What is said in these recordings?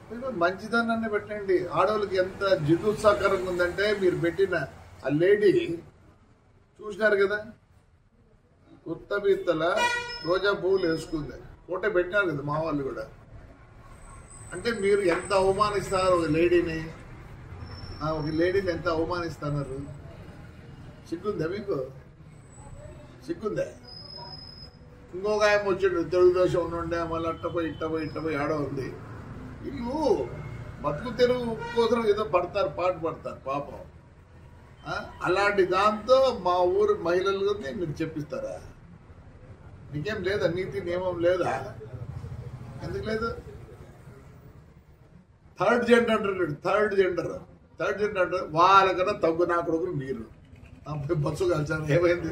మీరు మంచిదనాన్ని పెట్టండి. ఆడవాళ్ళకి ఎంత జిగుత్సాకరంగా ఉందంటే మీరు పెట్టిన ఆ లేడీ చూసినారు కదా, కొత్త బీత్తల రోజా పువ్వులు వేసుకుంది, ఫోటో పెట్టినారు కదా మా వాళ్ళు కూడా. అంటే మీరు ఎంత అవమానిస్తారు ఒక లేడీని ఎంత అవమానిస్తున్నారు. సిగ్గుందా మీకు? సిగ్గుందా? ఇంకొక ఆయన వచ్చిండు తెలుగుదేశం నుండే, మళ్ళీ ఇట్టపోయి ఆడ ఉంది. వీళ్ళు బతుకు తెరువు కోసం ఏదో పాట పడతారు పాపం. అలాంటి దాంతో మా ఊరు మహిళలని మీరు చెప్పిస్తారా? నీకేం లేదా? నీతి నియమం లేదా? ఎందుకు లేదు? థర్డ్ జెండర్ అంటారు. వాళ్ళకన్నా తగ్గు నా కొడుకులు మీరు బస్సు కలిసాను. ఏమైంది?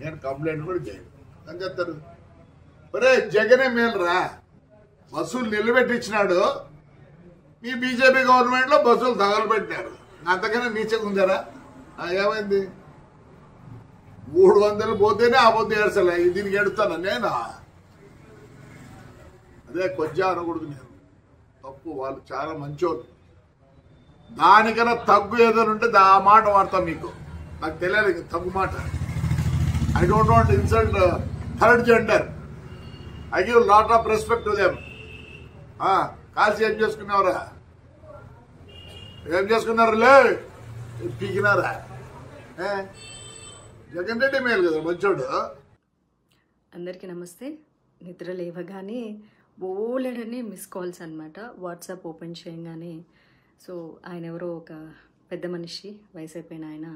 నేను కంప్లైంట్ కూడా చేయను అని చెప్తారు. ఒరే జగనే మేలురా, బస్సులు నిలబెట్టించినాడు. మీ బీజేపీ గవర్నమెంట్ లో బస్సులు తగలబెట్టినారు. అంతకన్నా నీచగా ఉందారా? ఏమైంది? 300 పోతేనే ఆ పొద్దు ఏడ్చలే, దీనికి ఎడుతాను నేను. అదే కొంచెం అనకూడదు. నేను తప్పు, వాళ్ళు చాలా మంచోళ్ళు. దానికన్నా తగ్గు ఏదైనా ఉంటే ఆ మాట వాడతాం. మీకు నాకు తెలియాలి తగ్గు మాట. I don't want insult third gender. I give lot of respect to them. కాల్సి ఏం చేసుకున్నారులే, పీకినారా? జగన్ రెడ్డి మేలు కదా, మంచోడు. అందరికీ నమస్తే. నిద్ర లేవగానే బోలెడని మిస్ కాల్స్ అనమాట. వాట్సాప్ ఓపెన్ చేయగానే సో ఆయన ఎవరో ఒక పెద్ద మనిషి, వయసు అయిపోయిన ఆయన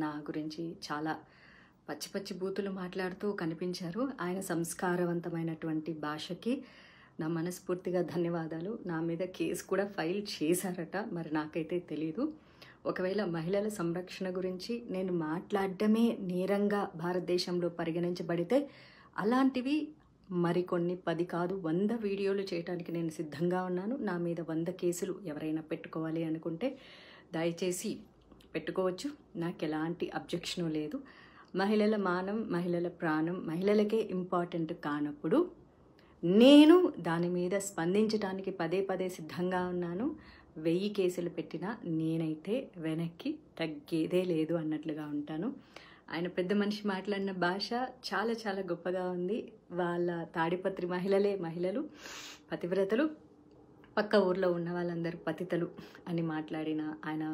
నా గురించి చాలా పచ్చి బూతులు మాట్లాడుతూ కనిపించారు. ఆయన సంస్కారవంతమైనటువంటి భాషకి నా మనస్ఫూర్తిగా ధన్యవాదాలు. నా మీద కేసు కూడా ఫైల్ చేశారట, మరి నాకైతే తెలీదు. ఒకవేళ మహిళల సంరక్షణ గురించి నేను మాట్లాడడమే నేరంగా భారతదేశంలో పరిగణించబడితే అలాంటివి మరికొన్ని 10 కాదు 100 వీడియోలు చేయడానికి నేను సిద్ధంగా ఉన్నాను. నా మీద 100 కేసులు ఎవరైనా పెట్టుకోవాలి అనుకుంటే దయచేసి పెట్టుకోవచ్చు. నాకు ఎలాంటి అబ్జెక్షను లేదు. మహిళల మానం, మహిళల ప్రాణం మహిళలకే ఇంపార్టెంట్ కానప్పుడు నేను దాని మీద స్పందించడానికి పదే సిద్ధంగా ఉన్నాను. 1000 కేసులు పెట్టినా నేనైతే వెనక్కి తగ్గేదే లేదు అన్నట్లుగా ఉంటాను. ఆయన పెద్ద మనిషి మాట్లాడిన భాష చాలా గొప్పగా ఉంది. వాళ్ళ తాడిపత్రి మహిళలు పతివ్రతలు, పక్క ఊర్లో ఉన్న వాళ్ళందరూ పతితలు అని మాట్లాడిన ఆయన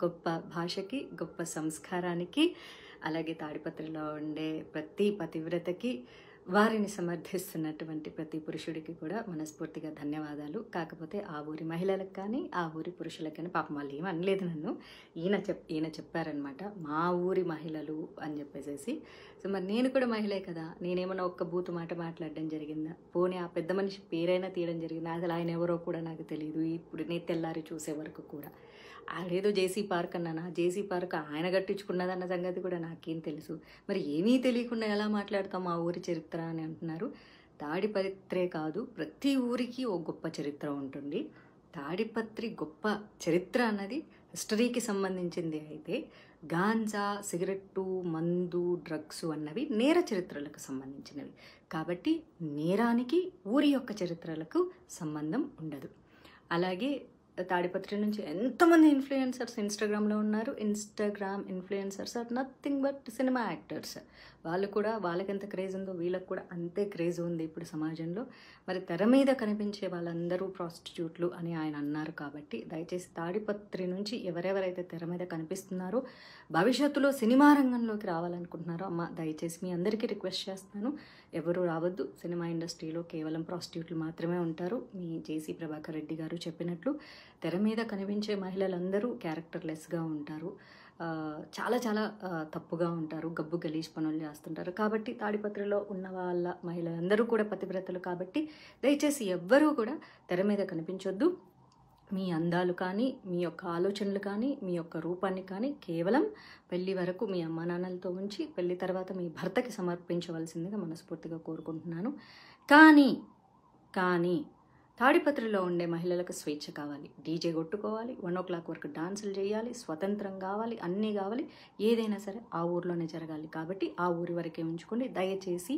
గొప్ప భాషకి, గొప్ప సంస్కారానికి, అలాగే తాడిపత్రిలో ఉండే ప్రతి పతివ్రతకి, వారిని సమర్థిస్తున్నటువంటి ప్రతి పురుషుడికి కూడా మనస్ఫూర్తిగా ధన్యవాదాలు. కాకపోతే ఆ ఊరి మహిళలకు కానీ ఆ ఊరి పురుషులకు కానీ పాపం వాళ్ళు ఏమీ అనలేదు నన్ను. ఈయన చెప్పారనమాట, మా ఊరి మహిళలు అని చెప్పేసి. సో మరి నేను కూడా మహిళే కదా, నేనేమన్నా ఒక్క బూతు మాట మాట్లాడడం జరిగిందా? పోనీ ఆ పెద్ద మనిషి పేరైనా తీయడం జరిగిందా? అసలు ఆయన ఎవరో కూడా నాకు తెలియదు. ఇప్పుడు నేను తెల్లారి చూసే వరకు కూడా ఆడేదో జేసీ పార్క్ అన్నాను. ఆ జేసీ పార్క్ ఆయన కట్టించుకున్నదన్న సంగతి కూడా నాకేం తెలుసు. మరి ఏమీ తెలియకుండా ఎలా మాట్లాడతాం మా ఊరి చరిత్ర అని అంటున్నారు. తాడిపత్రే కాదు, ప్రతి ఊరికి ఓ గొప్ప చరిత్ర ఉంటుంది. తాడిపత్రి గొప్ప చరిత్ర అన్నది హిస్టరీకి సంబంధించింది. అయితే గాంజా, సిగరెట్టు, మందు, డ్రగ్స్ అన్నవి నేర చరిత్రలకు సంబంధించినవి. కాబట్టి నేరానికి ఊరి యొక్క చరిత్రలకు సంబంధం ఉండదు. అలాగే తాడిపత్రి నుంచి ఎంతమంది ఇన్ఫ్లుయెన్సర్స్ ఇన్స్టాగ్రామ్లో ఉన్నారు. Instagram influencers are nothing but cinema actors. వాళ్ళు కూడా, వాళ్ళకి ఎంత క్రేజ్ ఉందో వీళ్ళకి కూడా అంతే క్రేజ్ ఉంది ఇప్పుడు సమాజంలో. మరి తెర మీద కనిపించే వాళ్ళందరూ ప్రాస్టిట్యూట్లు అని ఆయన అన్నారు. కాబట్టి దయచేసి తాడిపత్రి నుంచి ఎవరెవరైతే తెర మీద కనిపిస్తున్నారో, భవిష్యత్తులో సినిమా రంగంలోకి రావాలనుకుంటున్నారో, అమ్మ దయచేసి మీ అందరికీ రిక్వెస్ట్ చేస్తాను, ఎవరు రావద్దు. సినిమా ఇండస్ట్రీలో కేవలం ప్రాస్టిట్యూట్లు మాత్రమే ఉంటారు. మీ జేసీ ప్రభాకర్ రెడ్డి గారు చెప్పినట్లు తెర మీద కనిపించే మహిళలందరూ క్యారెక్టర్లెస్గా ఉంటారు, చాలా తప్పుగా ఉంటారు, గబ్బు గలీజ్ పనులు చేస్తుంటారు. కాబట్టి తాడిపత్రిలో ఉన్న వాళ్ళ మహిళలందరూ కూడా పతివ్రతలు. కాబట్టి దయచేసి ఎవ్వరూ కూడా తెర మీద కనిపించొద్దు. మీ అందాలు కానీ, మీ యొక్క ఆలోచనలు కానీ, మీ యొక్క రూపాన్ని కానీ కేవలం పెళ్లి వరకు మీ అమ్మా నాన్నలతో ఉంచి పెళ్లి తర్వాత మీ భర్తకి సమర్పించవలసిందిగా మనస్ఫూర్తిగా కోరుకుంటున్నాను. కానీ తాడిపత్రిలో ఉండే మహిళలకు స్వేచ్ఛ కావాలి, డీజే కొట్టుకోవాలి, 1 o'clock వరకు డాన్సులు చేయాలి, స్వతంత్రం కావాలి, అన్నీ కావాలి, ఏదైనా సరే ఆ ఊర్లోనే జరగాలి. కాబట్టి ఆ ఊరి వరకే ఉంచుకోండి. దయచేసి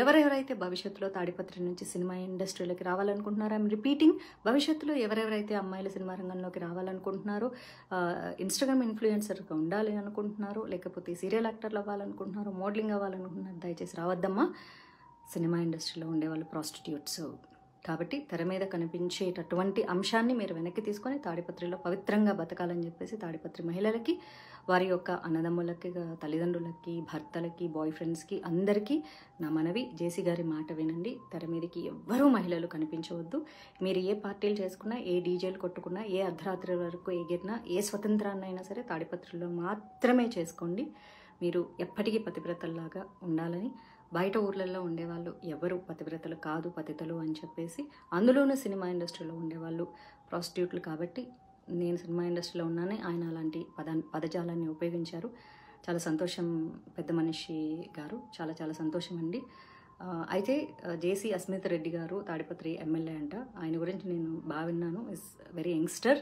ఎవరెవరైతే భవిష్యత్తులో తాడిపత్రి నుంచి సినిమా ఇండస్ట్రీలోకి రావాలనుకుంటున్నారో, ఐఎమ్ రిపీటింగ్, భవిష్యత్తులో ఎవరెవరైతే అమ్మాయిల సినిమా రంగంలోకి రావాలనుకుంటున్నారో, ఇన్స్టాగ్రామ్ ఇన్ఫ్లుయెన్సర్గా ఉండాలి అనుకుంటున్నారో, లేకపోతే సీరియల్ యాక్టర్లు అవ్వాలనుకుంటున్నారో, మోడలింగ్ అవ్వాలనుకుంటున్నారో, దయచేసి రావద్దమ్మా. సినిమా ఇండస్ట్రీలో ఉండేవాళ్ళు ప్రాస్టిట్యూట్స్. కాబట్టి తెర మీద కనిపించేటటువంటి అంశాన్ని మీరు వెనక్కి తీసుకొని తాడిపత్రిలో పవిత్రంగా బతకాలని చెప్పేసి తాడిపత్రి మహిళలకి, వారి యొక్క అన్నదమ్ములకి, తల్లిదండ్రులకి, భర్తలకి, బాయ్ ఫ్రెండ్స్కి అందరికీ నా మనవి. జేసీ గారి మాట వినండి. తెర మీదకి ఎవ్వరూ మహిళలు కనిపించవద్దు. మీరు ఏ పార్టీలు చేసుకున్నా, ఏ డీజేలు కొట్టుకున్నా, ఏ అర్ధరాత్రి వరకు ఎగిరినా, ఏ స్వతంత్రాన్నైనా సరే తాడిపత్రిలో మాత్రమే చేసుకోండి. మీరు ఎప్పటికీ పతివ్రతల్లాగా ఉండాలని. బయట ఊర్లలో ఉండేవాళ్ళు ఎవరు పతివ్రతలు కాదు, పతితలు అని చెప్పేసి, అందులోనూ సినిమా ఇండస్ట్రీలో ఉండేవాళ్ళు ప్రాస్టిట్యూట్లు. కాబట్టి నేను సినిమా ఇండస్ట్రీలో ఉన్నానే, ఆయన అలాంటి పదజాలాన్ని ఉపయోగించారు. చాలా సంతోషం పెద్ద మనిషి గారు, చాలా చాలా సంతోషం అండి. అయితే జేసీ అస్మిత్ రెడ్డి గారు తాడిపత్రి ఎమ్మెల్యే అంట. ఆయన గురించి నేను బాగా విన్నాను. Is very youngster,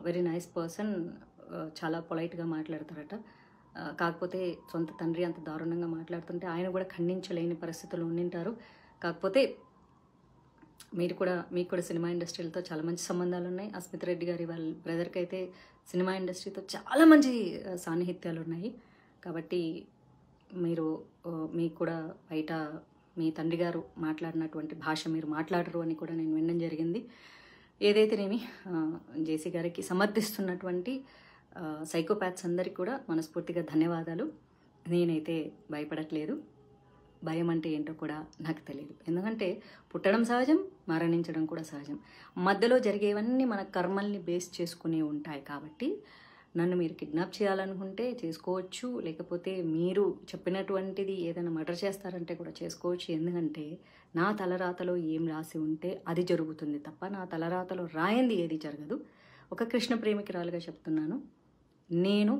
very nice person, చాలా పొలైట్గా మాట్లాడతారట. కాకపోతే సొంత తండ్రి అంత దారుణంగా మాట్లాడుతుంటే ఆయన కూడా ఖండించలేని పరిస్థితుల్లో ఉండింటారు. కాకపోతే మీకు కూడా సినిమా ఇండస్ట్రీలతో చాలా మంచి సంబంధాలు ఉన్నాయి. అస్మిత్ రెడ్డి గారి వాళ్ళ బ్రదర్కి అయితే సినిమా ఇండస్ట్రీతో చాలా మంచి సాన్నిహిత్యాలు ఉన్నాయి. కాబట్టి మీకు కూడా బయట మీ తండ్రి గారు మాట్లాడినటువంటి భాష మీరు మాట్లాడరు అని కూడా నేను వినడం జరిగింది. ఏదైతేనేమి జేసీ గారికి సమర్థిస్తున్నటువంటి సైకోపాత్స్ అందరికీ కూడా మనస్ఫూర్తిగా ధన్యవాదాలు. నేనైతే భయపడట్లేదు. భయం అంటే ఏంటో కూడా నాకు తెలియదు. ఎందుకంటే పుట్టడం సహజం, మరణించడం కూడా సహజం. మధ్యలో జరిగేవన్నీ మన కర్మల్ని బేస్ చేసుకునే ఉంటాయి. కాబట్టి నన్ను మీరు కిడ్నాప్ చేయాలనుకుంటే చేసుకోవచ్చు, లేకపోతే మీరు చెప్పినటువంటిది ఏదైనా మర్డర్ చేస్తారంటే కూడా చేసుకోవచ్చు. ఎందుకంటే నా తలరాతలో ఏం రాసి ఉంటే అది జరుగుతుంది తప్ప నా తలరాతలో రాయింది ఏది జరగదు. ఒక కృష్ణ ప్రేమికురాలుగా చెప్తున్నాను, నేను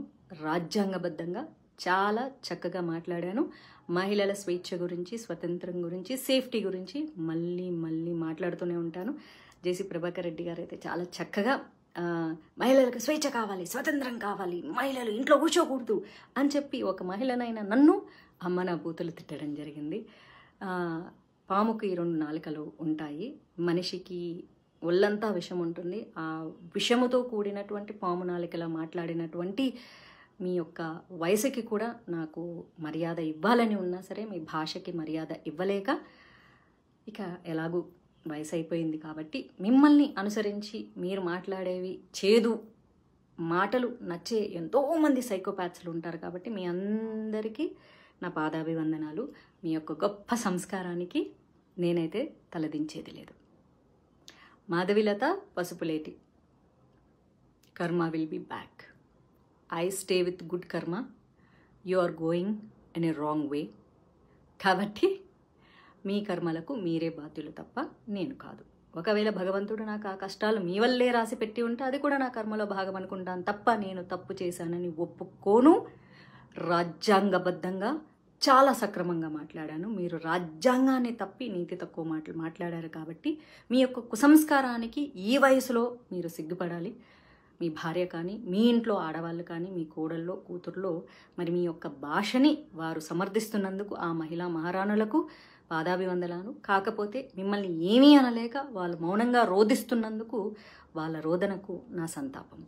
రాజ్యాంగబద్ధంగా చాలా చక్కగా మాట్లాడాను. మహిళల స్వేచ్ఛ గురించి, స్వతంత్రం గురించి, సేఫ్టీ గురించి మళ్ళీ మాట్లాడుతూనే ఉంటాను. జేసీ ప్రభాకర్ రెడ్డి గారు అయితే చాలా చక్కగా మహిళలకు స్వేచ్ఛ కావాలి, స్వతంత్రం కావాలి, మహిళలు ఇంట్లో కూర్చోకూడదు అని చెప్పి ఒక మహిళనైనా నన్ను అమ్మ నా బూతులు తిట్టడం జరిగింది. పాముకి 2 నాలుకలు ఉంటాయి, మనిషికి ఒళ్ళంతా విషం ఉంటుంది. ఆ విషముతో కూడినటువంటి పాము నాలికలా మాట్లాడినటువంటి మీ యొక్క వయసుకి కూడా నాకు మర్యాద ఇవ్వాలని ఉన్నా సరే మీ భాషకి మర్యాద ఇవ్వలేక, ఇక ఎలాగూ వయసు అయిపోయింది కాబట్టి మిమ్మల్ని అనుసరించి మీరు మాట్లాడేవి చేదు మాటలు నచ్చే ఎంతోమంది సైకోపాత్స్లు ఉంటారు. కాబట్టి మీ అందరికీ నా పాదాభివందనాలు. మీ యొక్క గొప్ప సంస్కారానికి నేనైతే తలదించేది లేదు. Madhavilatha Pasupuleti. Karma will be back. I stay with good karma. You are going in a wrong way. కాబట్టి మీ కర్మలకు మీరే బాధ్యులు తప్ప నేను కాదు. ఒకవేళ భగవంతుడు నాకు ఆ కష్టాలు మీ వల్లే రాసి పెట్టి ఉంటే అది కూడా నా కర్మలో భాగం అనుకుంటాను తప్ప నేను తప్పు చేశానని ఒప్పుకోను. రాజ్యాంగబద్ధంగా చాలా సక్రమంగా మాట్లాడాను. మీరు రాజ్యాంగాన్ని తప్పి నీతి తక్కువ మాటలు మాట్లాడారు. కాబట్టి మీ యొక్క కుసంస్కారానికి ఈ వయసులో మీరు సిగ్గుపడాలి. మీ భార్య కానీ, మీ ఇంట్లో ఆడవాళ్ళు కానీ, మీ కోడల్లో కూతుర్లో మరి మీ యొక్క భాషని వారు సమర్థిస్తున్నందుకు ఆ మహిళా మహారాణులకు పాదాభివందనాలు. కాకపోతే మిమ్మల్ని ఏమీ అనలేక వాళ్ళు మౌనంగా రోధిస్తున్నందుకు వాళ్ళ రోదనకు నా సంతాపం.